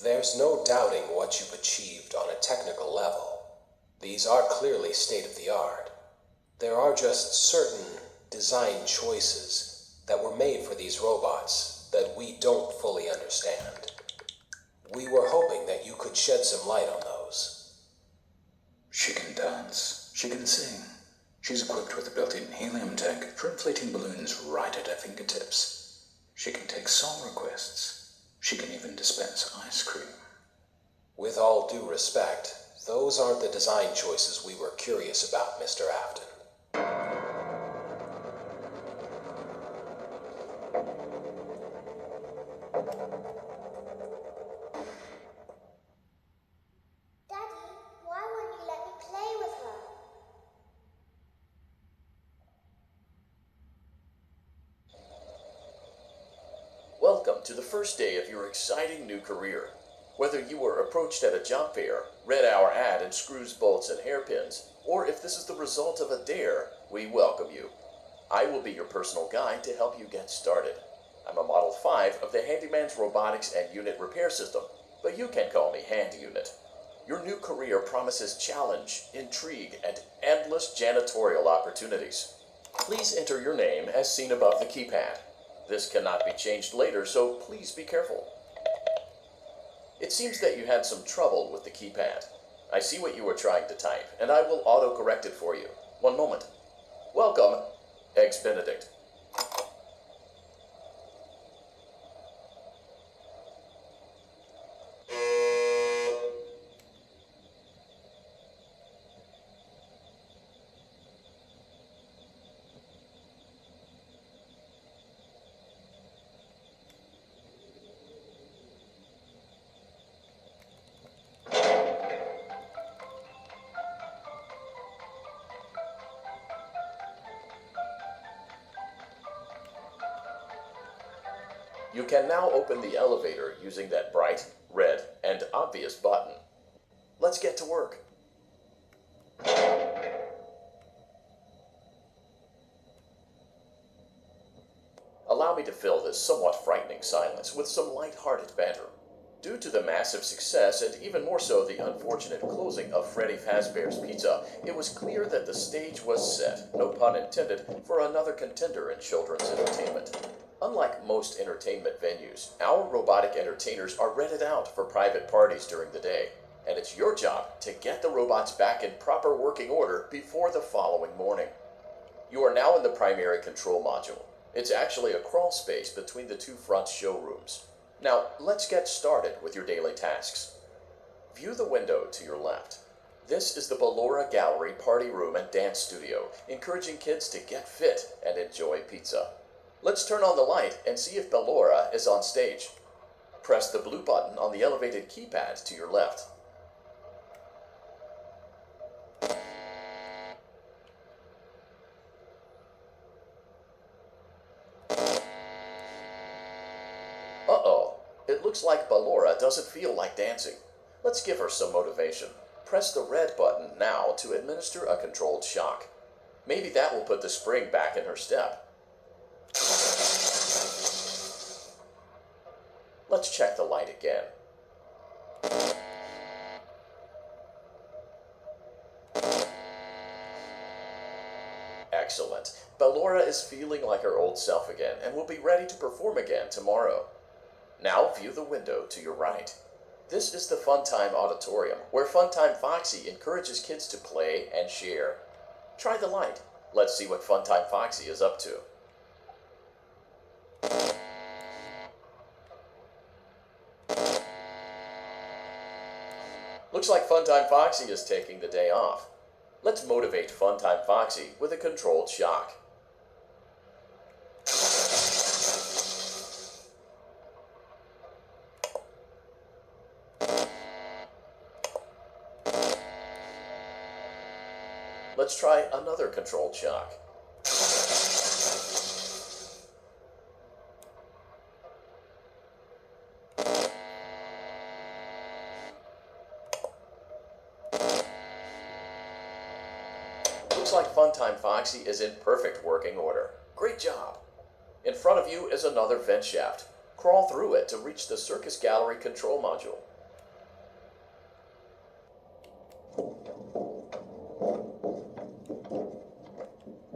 There's no doubting what you've achieved on a technical level. These are clearly state-of-the-art. There are just certain design choices that were made for these robots that we don't fully understand. We were hoping that you could shed some light on those. She can dance. She can sing. She's equipped with a built-in helium tank for inflating balloons right at her fingertips. She can take song requests. She can even dispense ice cream. With all due respect, those aren't the design choices we were curious about, Mr. Afton. Daddy, why won't you let me play with her? Welcome to the first day of your exciting new career. Whether you were approached at a job fair, read our ad in screws, bolts, and hairpins, or if this is the result of a dare, we welcome you. I will be your personal guide to help you get started. I'm a Model 5 of the Handyman's Robotics and Unit Repair System, but you can call me Hand Unit. Your new career promises challenge, intrigue, and endless janitorial opportunities. Please enter your name as seen above the keypad. This cannot be changed later, so please be careful. It seems that you had some trouble with the keypad. I see what you were trying to type, and I will auto-correct it for you. One moment. Welcome, Eggs Benedict. You can now open the elevator using that bright, red, and obvious button. Let's get to work. Allow me to fill this somewhat frightening silence with some light-hearted banter. Due to the massive success, and even more so the unfortunate closing of Freddy Fazbear's Pizza, it was clear that the stage was set, no pun intended, for another contender in children's entertainment. Unlike most entertainment venues, our robotic entertainers are rented out for private parties during the day, and it's your job to get the robots back in proper working order before the following morning. You are now in the primary control module. It's actually a crawl space between the two front showrooms. Now, let's get started with your daily tasks. View the window to your left. This is the Ballora Gallery Party Room and Dance Studio, encouraging kids to get fit and enjoy pizza. Let's turn on the light and see if Ballora is on stage. Press the blue button on the elevated keypad to your left. Uh-oh, it looks like Ballora doesn't feel like dancing. Let's give her some motivation. Press the red button now to administer a controlled shock. Maybe that will put the spring back in her step. Let's check the light again. Excellent. Ballora is feeling like her old self again and will be ready to perform again tomorrow. Now view the window to your right. This is the Funtime Auditorium, where Funtime Foxy encourages kids to play and share. Try the light. Let's see what Funtime Foxy is up to. Looks like Funtime Foxy is taking the day off. Let's motivate Funtime Foxy with a controlled shock. Let's try another controlled shock. Looks like Funtime Foxy is in perfect working order. Great job! In front of you is another vent shaft. Crawl through it to reach the Circus Gallery control module.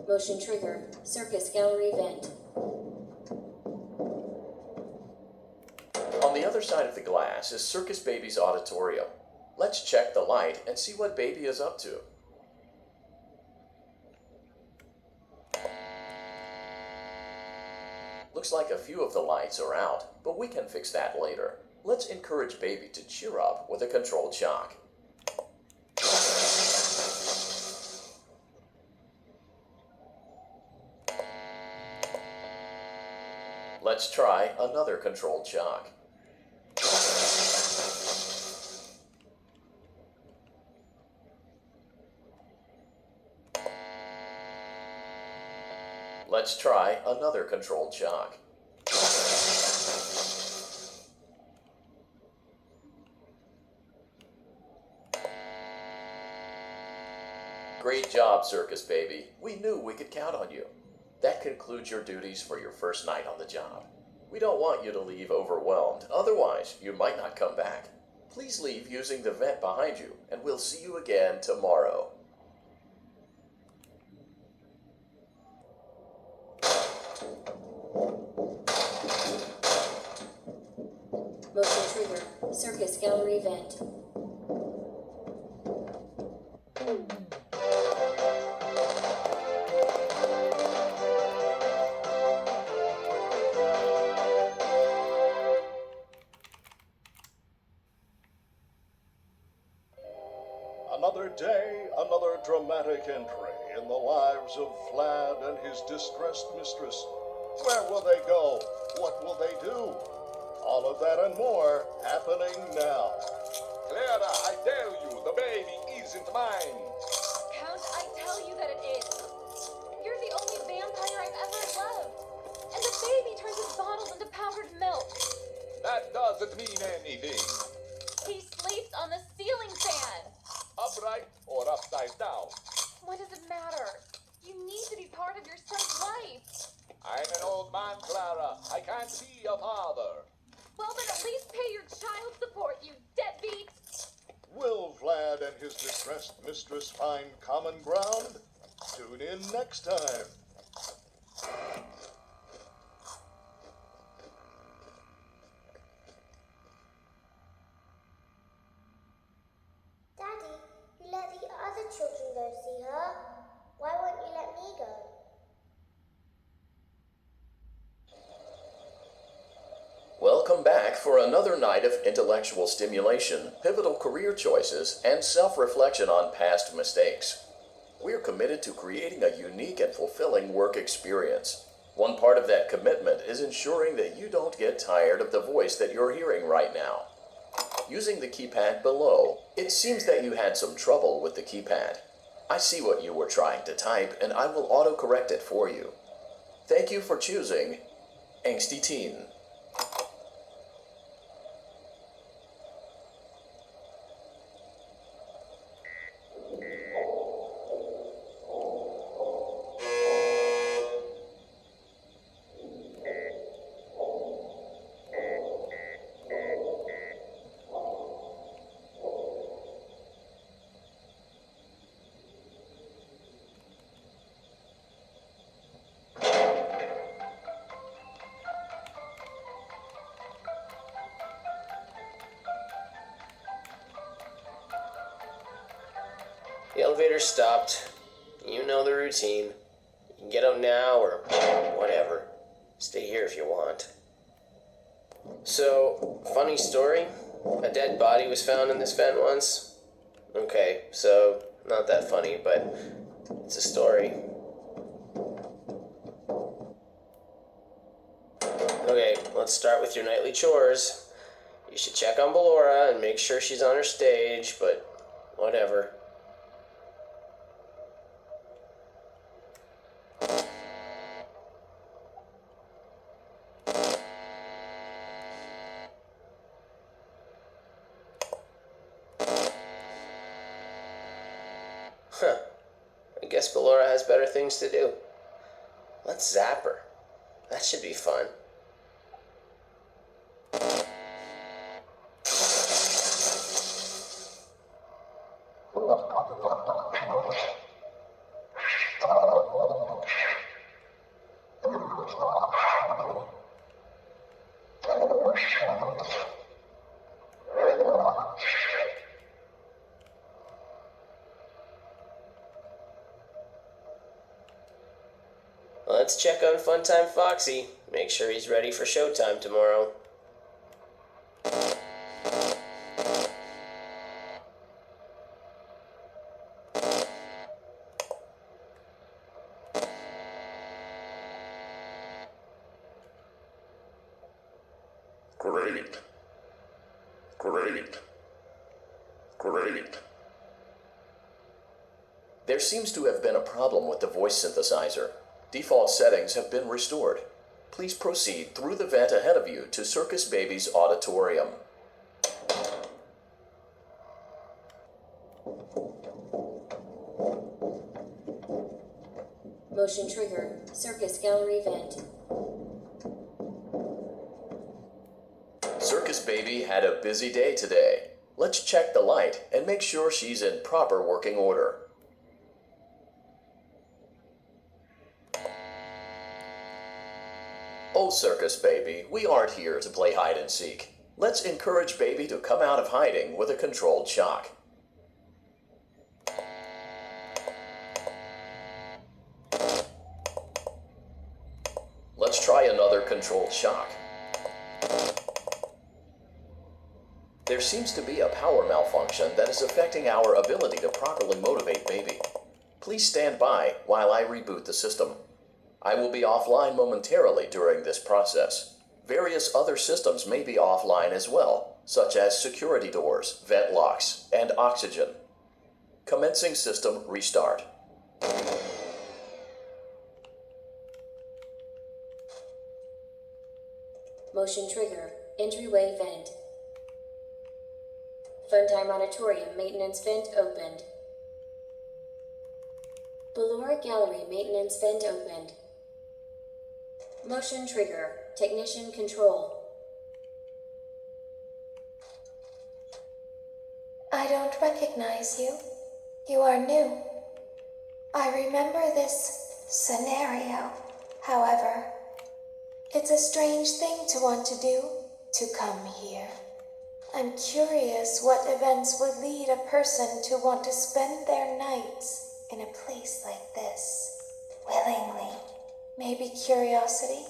Motion trigger. Circus gallery vent. On the other side of the glass is Circus Baby's auditorium. Let's check the light and see what Baby is up to. Looks like a few of the lights are out, but we can fix that later. Let's encourage Baby to cheer up with a controlled shock. Let's try another controlled shock. Let's try another controlled shock. Great job, Circus Baby. We knew we could count on you. That concludes your duties for your first night on the job. We don't want you to leave overwhelmed, otherwise you might not come back. Please leave using the vent behind you, and we'll see you again tomorrow. Motion trigger. Circus gallery vent. Another day, another dramatic entry in the lives of Vlad and his distressed mistress. Where will they go? What will they do? All of that and more happening now. Clara, I tell you, the baby isn't mine. Count, I tell you that it is. You're the only vampire I've ever loved. And the baby turns his bottles into powdered milk. That doesn't mean anything. He sleeps on the ceiling fan. Upright or upside down. What does it matter? You need to be part of your son's life. I'm an old man, Clara. I can't be a father. Well, then at least pay your child support, you deadbeat. Will Vlad and his distressed mistress find common ground? Tune in next time. Daddy, you let the other children go see her. Why won't you let me go? Welcome back for another night of intellectual stimulation, pivotal career choices, and self-reflection on past mistakes. We're committed to creating a unique and fulfilling work experience. One part of that commitment is ensuring that you don't get tired of the voice that you're hearing right now. Using the keypad below, it seems that you had some trouble with the keypad. I see what you were trying to type, and I will autocorrect it for you. Thank you for choosing Angsty Teen. The elevator stopped. You know the routine. You can get out now or whatever. Stay here if you want. So, funny story. A dead body was found in this vent once. Okay, so not that funny, but it's a story. Okay, let's start with your nightly chores. You should check on Ballora and make sure she's on her stage, but whatever. Huh. I guess Ballora has better things to do. Let's zap her. That should be fun. Let's check on Funtime Foxy. Make sure he's ready for showtime tomorrow. Great. Great. Great. There seems to have been a problem with the voice synthesizer. Default settings have been restored. Please proceed through the vent ahead of you to Circus Baby's auditorium. Motion trigger. Circus gallery vent. Circus Baby had a busy day today. Let's check the light and make sure she's in proper working order. Oh, Circus Baby, we aren't here to play hide and seek. Let's encourage Baby to come out of hiding with a controlled shock. Let's try another controlled shock. There seems to be a power malfunction that is affecting our ability to properly motivate Baby. Please stand by while I reboot the system. I will be offline momentarily during this process. Various other systems may be offline as well, such as security doors, vent locks, and oxygen. Commencing system restart. Motion trigger. Entryway vent. Funtime auditorium maintenance vent opened. Ballora gallery maintenance vent opened. Motion trigger. Technician control. I don't recognize you. You are new. I remember this scenario, however. It's a strange thing to want to do, to come here. I'm curious what events would lead a person to want to spend their nights in a place like this, willingly. Maybe curiosity,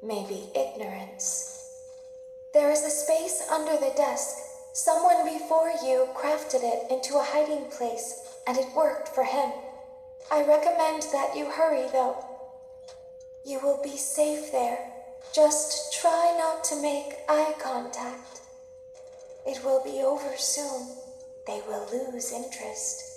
maybe ignorance. There is a space under the desk. Someone before you crafted it into a hiding place, and it worked for him. I recommend that you hurry, though. You will be safe there. Just try not to make eye contact. It will be over soon. They will lose interest.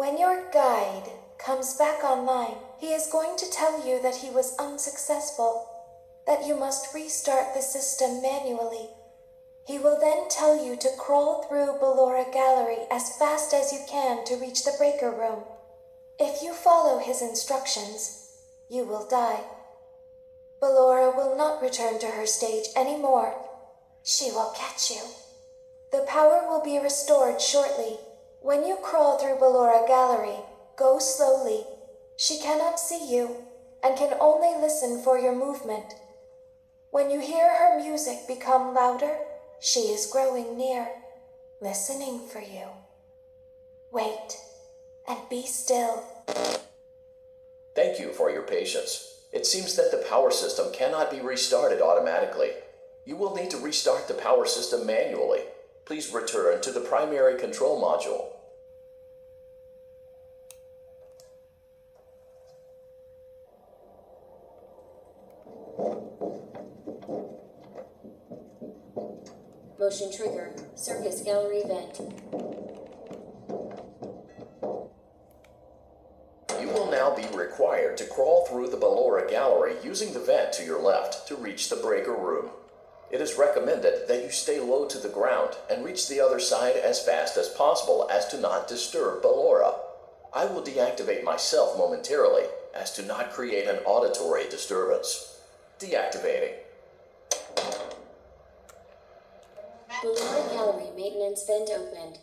When your guide comes back online, he is going to tell you that he was unsuccessful, that you must restart the system manually. He will then tell you to crawl through Ballora Gallery as fast as you can to reach the breaker room. If you follow his instructions, you will die. Ballora will not return to her stage anymore. She will catch you. The power will be restored shortly. When you crawl through Ballora Gallery, go slowly. She cannot see you and can only listen for your movement. When you hear her music become louder, she is growing near, listening for you. Wait and be still. Thank you for your patience. It seems that the power system cannot be restarted automatically. You will need to restart the power system manually. Please return to the primary control module. Motion trigger. Circus gallery vent. You will now be required to crawl through the Ballora Gallery using the vent to your left to reach the breaker room. It is recommended that you stay low to the ground and reach the other side as fast as possible as to not disturb Ballora. I will deactivate myself momentarily as to not create an auditory disturbance. Deactivating. Ballora Gallery maintenance vent opened.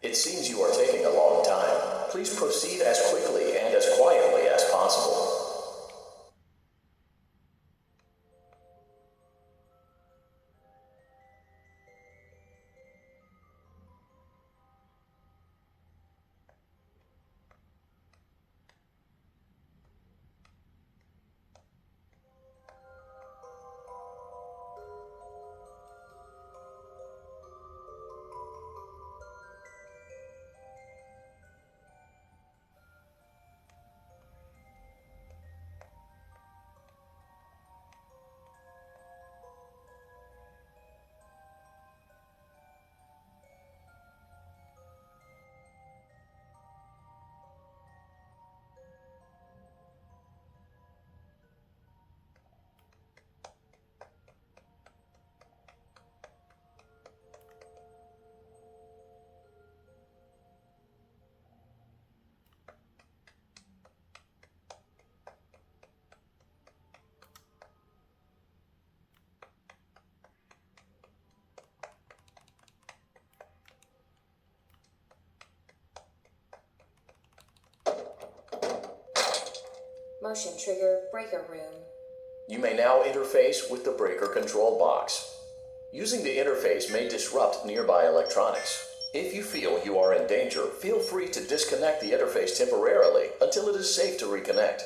It seems you are taking a long time. Please proceed as quickly and as quietly as possible. Motion trigger breaker room. You may now interface with the breaker control box. Using the interface may disrupt nearby electronics. If you feel you are in danger, feel free to disconnect the interface temporarily until it is safe to reconnect.